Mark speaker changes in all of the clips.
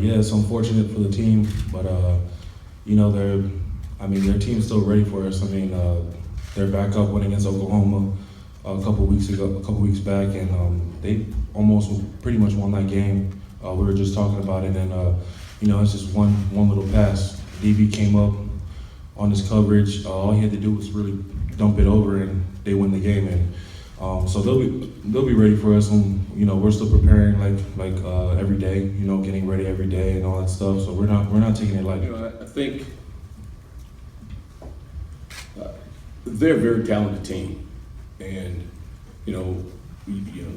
Speaker 1: yeah, it's unfortunate for the team, but you know, their team's still ready for us. I mean, they're back up winning against Oklahoma a couple weeks back, and they almost pretty much won that game. We were just talking about it, and you know, it's just one little pass. DB came up on his coverage. All he had to do was really dump it over, and they win the game. And so they'll be ready for us, and you know, we're still preparing like every day. You know, getting ready every day and all that stuff. So we're not taking it lightly.
Speaker 2: You know, I think they're a very talented team, and you know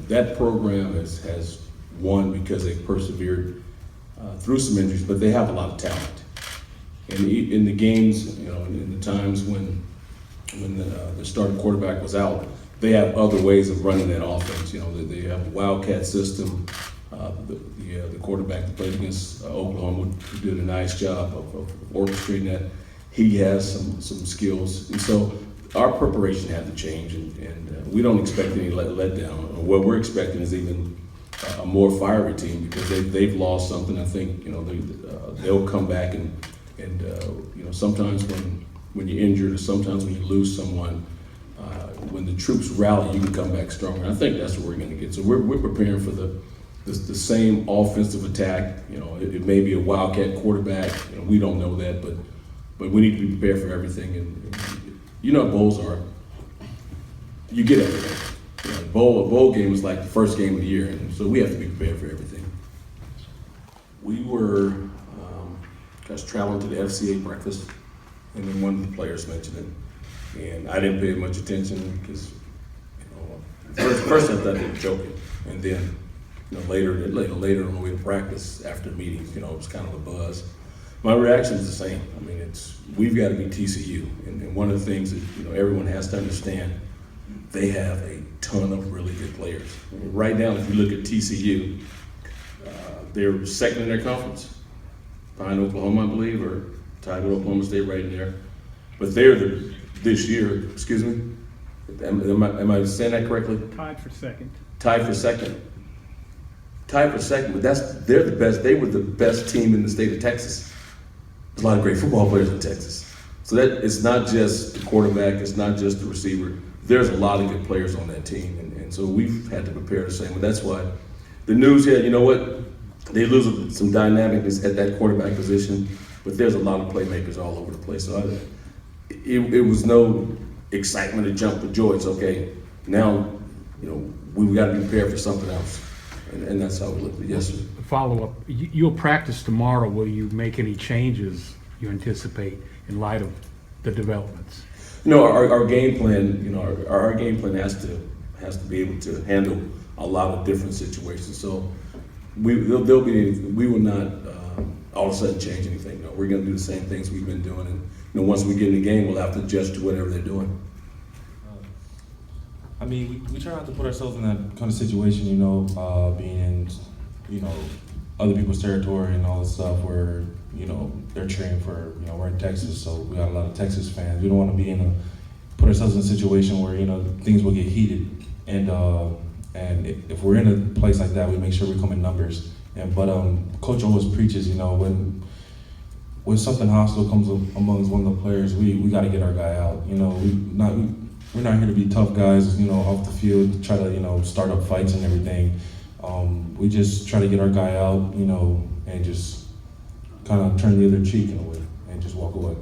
Speaker 2: that program has won because they persevered through some injuries, but they have a lot of talent. And in the games, you know, in the times when the starting quarterback was out, they have other ways of running that offense. You know, they have a wildcat system. The quarterback that played against Oklahoma did a nice job of orchestrating that. He has some skills, and so our preparation had to change, and we don't expect any letdown. What we're expecting is even a more fiery team because they've lost something. I think, you know, they'll come back and you know, sometimes when you're injured or sometimes when you lose someone, when the troops rally, you can come back stronger. I think that's what we're going to get. So we're preparing for the same offensive attack. You know, it may be a wildcat quarterback. You know, we don't know that, but we need to be prepared for everything. And you know, bowls are, you get everything. You know, a bowl game is like the first game of the year, and so we have to be prepared for everything. We were traveling to the FCA breakfast, and then one of the players mentioned it, and I didn't pay much attention because, you know, first I thought they were joking, and then, you know, later on the way to practice after meetings, you know, it was kind of a buzz. My reaction is the same. I mean, we've got to be TCU, and one of the things that, you know, everyone has to understand, they have a ton of really good players. I mean, right now, if you look at TCU, they're second in their conference, behind Oklahoma, I believe, or tied with Oklahoma State right in there. But they're this year, excuse me, am I saying that correctly?
Speaker 3: Tied for second.
Speaker 2: Tied for second, but they're the best. They were the best team in the state of Texas. There's a lot of great football players in Texas. So that it's not just the quarterback, it's not just the receiver. There's a lot of good players on that team, and so we've had to prepare the same. But that's why the news here, you know what, they lose some dynamicness at that quarterback position, but there's a lot of playmakers all over the place. So it was no excitement to jump for joy. It's okay, now, you know, we've got to be prepared for something else, and that's how we look at it. Yes, sir.
Speaker 3: Follow up, you'll practice tomorrow. Will you make any changes you anticipate in light of the developments?
Speaker 2: You know, our game plan, you know, our game plan has to be able to handle a lot of different situations. So we will not all of a sudden change anything. No, we're going to do the same things we've been doing, and you know, once we get in the game, we'll have to adjust to whatever they're doing.
Speaker 1: I mean, we try not to put ourselves in that kind of situation, you know, being in, you know, other people's territory and all this stuff where, you know, they're cheering for, you know, we're in Texas, so we got a lot of Texas fans. We don't want to be put ourselves in a situation where, you know, things will get heated. And if we're in a place like that, we make sure we come in numbers. But Coach always preaches, you know, when something hostile comes amongst one of the players, we got to get our guy out. You know, we're not here to be tough guys, you know, off the field, try to, you know, start up fights and everything. We just try to get our guy out, you know, and just kind of turn the other cheek in a way and just walk away.